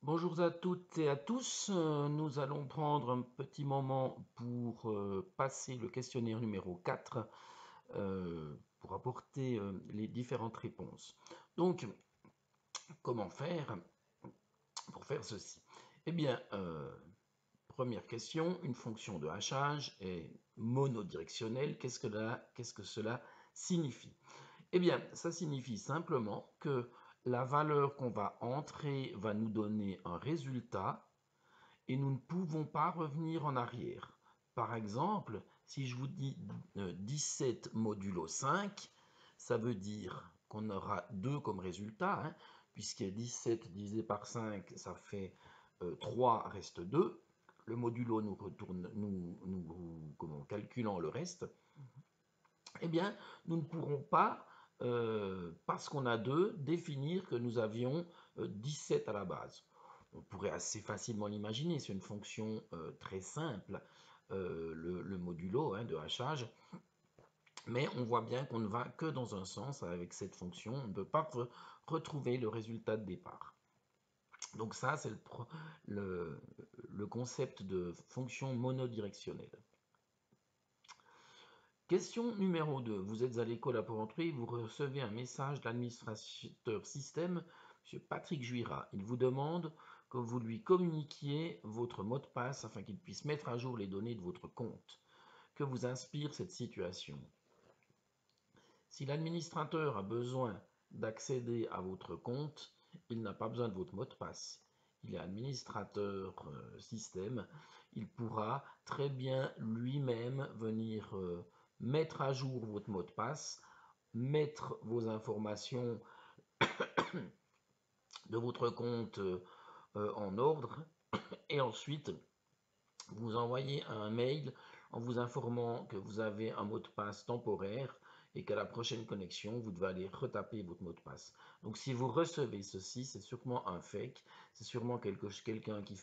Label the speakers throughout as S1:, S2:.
S1: Bonjour à toutes et à tous. Nous allons prendre un petit moment pour passer le questionnaire numéro 4 pour apporter les différentes réponses. Donc, comment faire pour faire ceci? Eh bien, première question, une fonction de hachage est monodirectionnelle. Qu'est-ce que cela signifie? Eh bien, ça signifie simplement que la valeur qu'on va entrer va nous donner un résultat et nous ne pouvons pas revenir en arrière. Par exemple, si je vous dis 17 modulo 5, ça veut dire qu'on aura 2 comme résultat, hein, puisque 17 divisé par 5, ça fait 3 reste 2. Le modulo nous retourne, calculant le reste, eh bien, nous ne pourrons pas, parce qu'on a 2, définir que nous avions 17 à la base. On pourrait assez facilement l'imaginer, c'est une fonction très simple, le modulo hein, de hachage, mais on voit bien qu'on ne va que dans un sens avec cette fonction, on ne peut pas retrouver le résultat de départ. Donc ça, c'est le concept de fonction monodirectionnelle. Question numéro 2. Vous êtes à l'école à Porrentruy, vous recevez un message de l'administrateur système, M. Patrick Juira. Il vous demande que vous lui communiquiez votre mot de passe afin qu'il puisse mettre à jour les données de votre compte. Que vous inspire cette situation? Si l'administrateur a besoin d'accéder à votre compte, il n'a pas besoin de votre mot de passe. Il est administrateur système. Il pourra très bien lui-même venir mettre à jour votre mot de passe, mettre vos informations de votre compte en ordre et ensuite vous envoyez un mail en vous informant que vous avez un mot de passe temporaire et qu'à la prochaine connexion, vous devez aller retaper votre mot de passe. Donc si vous recevez ceci, c'est sûrement un fake, c'est sûrement quelqu'un qui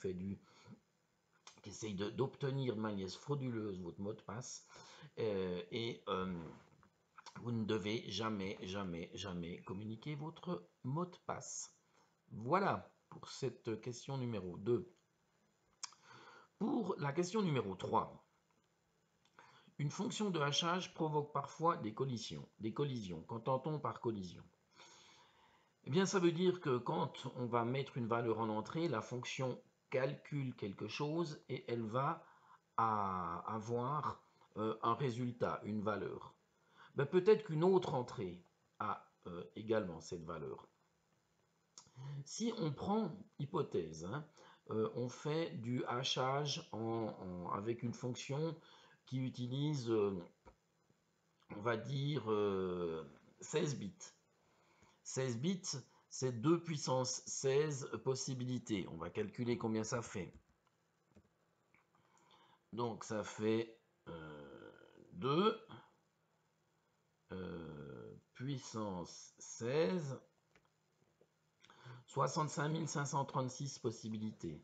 S1: essaye d'obtenir de manière frauduleuse votre mot de passe vous ne devez jamais, jamais, jamais communiquer votre mot de passe. Voilà pour cette question numéro 2. Pour la question numéro 3, une fonction de hachage provoque parfois des collisions. Des collisions. Qu'entend-on par collision? Eh bien, ça veut dire que quand on va mettre une valeur en entrée, la fonction calcule quelque chose et elle va avoir un résultat, une valeur. Ben, peut-être qu'une autre entrée a également cette valeur. Si on prend hypothèse, hein, on fait du hachage avec une fonction qui utilise, on va dire, 16 bits. 16 bits, c'est 2 puissance 16 possibilités. On va calculer combien ça fait. Donc ça fait 2 puissance 16, 65 536 possibilités.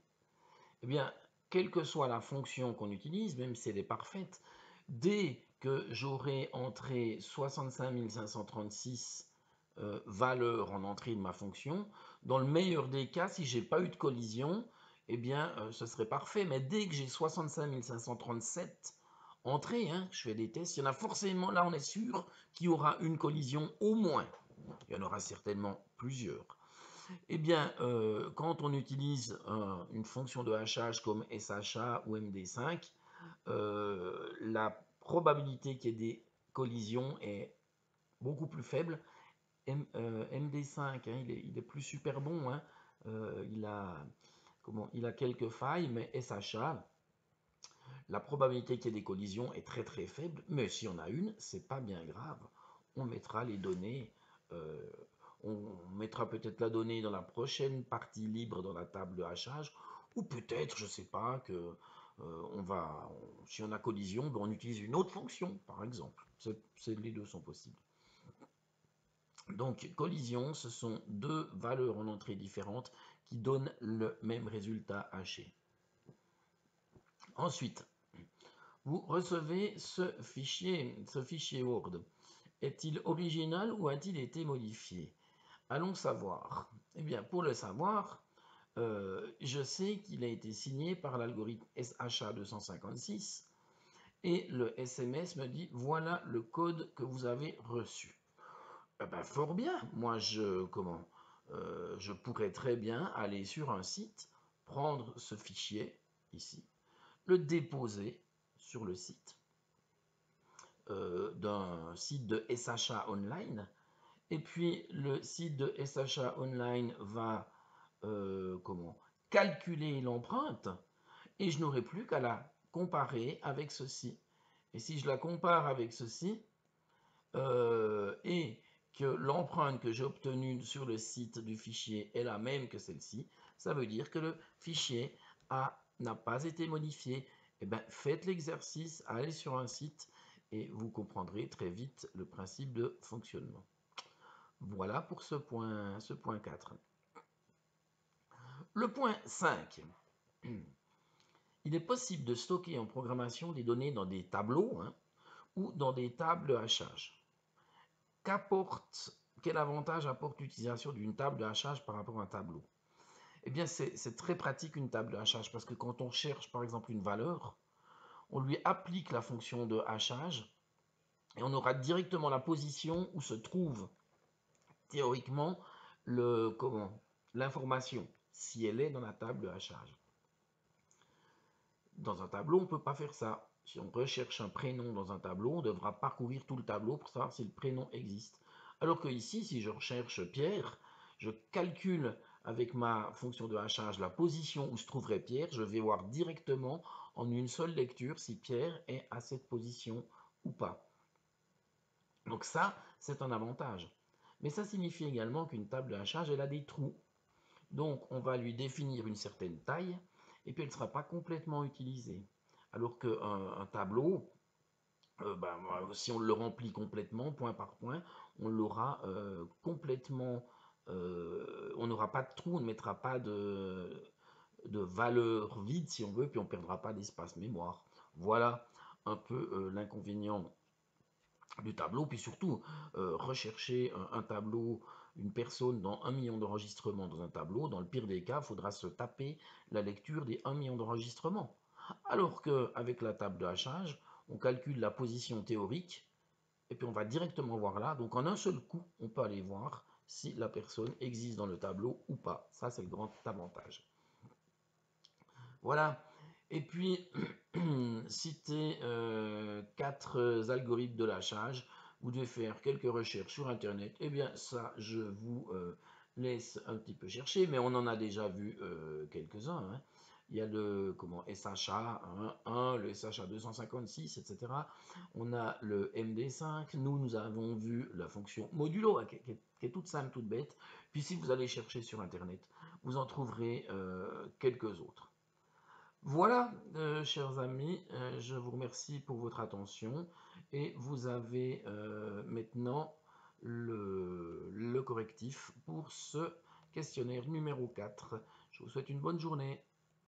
S1: Eh bien, quelle que soit la fonction qu'on utilise, même si elle est parfaite, dès que j'aurai entré 65 536 valeurs en entrée de ma fonction, dans le meilleur des cas, si j'ai pas eu de collision, eh bien, ce serait parfait. Mais dès que j'ai 65 537 entrées, hein, je fais des tests, il y en a forcément, là on est sûr qu'il y aura une collision au moins. Il y en aura certainement plusieurs. Eh bien, quand on utilise une fonction de hachage comme SHA ou MD5, la probabilité qu'il y ait des collisions est beaucoup plus faible. MD5, hein, il est plus super bon, hein, il a quelques failles, mais SHA, la probabilité qu'il y ait des collisions est très très faible, mais si on a une, c'est pas bien grave. On mettra les données, euh, on mettra peut-être la donnée dans la prochaine partie libre dans la table de hachage, ou peut-être, je sais pas, que si on a collision, ben on utilise une autre fonction, par exemple. Les deux sont possibles. Donc, collision, ce sont deux valeurs en entrée différentes qui donnent le même résultat haché. Ensuite, vous recevez ce fichier Word. Est-il original ou a-t-il été modifié? Allons savoir. Eh bien, pour le savoir, je sais qu'il a été signé par l'algorithme SHA-256 et le SMS me dit voilà le code que vous avez reçu. Eh ben, fort bien, moi je pourrais très bien aller sur un site, prendre ce fichier ici, le déposer sur le site d'un site de SHA Online. Et puis le site de SHA Online va calculer l'empreinte et je n'aurai plus qu'à la comparer avec ceci. Et si je la compare avec ceci et que l'empreinte que j'ai obtenue sur le site du fichier est la même que celle-ci, ça veut dire que le fichier n'a pas été modifié. Eh bien, faites l'exercice, allez sur un site et vous comprendrez très vite le principe de fonctionnement. Voilà pour ce point 4. Le point 5. Il est possible de stocker en programmation des données dans des tableaux ou dans des tables de hachage. Quel avantage apporte l'utilisation d'une table de hachage par rapport à un tableau? Eh bien, c'est très pratique une table de hachage parce que quand on cherche par exemple une valeur, on lui applique la fonction de hachage et on aura directement la position où se trouve théoriquement l'information, si elle est dans la table de hachage. Dans un tableau, on ne peut pas faire ça. Si on recherche un prénom dans un tableau, on devra parcourir tout le tableau pour savoir si le prénom existe. Alors que ici, si je recherche Pierre, je calcule avec ma fonction de hachage la position où se trouverait Pierre. Je vais voir directement en une seule lecture si Pierre est à cette position ou pas. Donc ça, c'est un avantage. Mais ça signifie également qu'une table de hachage, elle a des trous. Donc on va lui définir une certaine taille et puis elle ne sera pas complètement utilisée. Alors qu'un tableau, si on le remplit complètement, point par point, on l'aura complètement, on n'aura pas de trou, on ne mettra pas de valeur vide si on veut, puis on ne perdra pas d'espace mémoire. Voilà un peu l'inconvénient du tableau, puis surtout rechercher un tableau, une personne dans 1 million d'enregistrements dans un tableau, dans le pire des cas, il faudra se taper la lecture des 1 million d'enregistrements. Alors qu'avec la table de hachage, on calcule la position théorique, et puis on va directement voir là, donc en un seul coup, on peut aller voir si la personne existe dans le tableau ou pas. Ça, c'est le grand avantage. Voilà. Et puis, citer 4 algorithmes de lâchage. Vous devez faire quelques recherches sur Internet. Eh bien, ça, je vous laisse un petit peu chercher, mais on en a déjà vu quelques-uns. Il y a le SHA 1, le SHA 256, etc. On a le MD5. Nous avons vu la fonction modulo, qui est toute simple, toute bête. Puis si vous allez chercher sur Internet, vous en trouverez quelques autres. Voilà, chers amis, je vous remercie pour votre attention et vous avez maintenant le correctif pour ce questionnaire numéro 4. Je vous souhaite une bonne journée.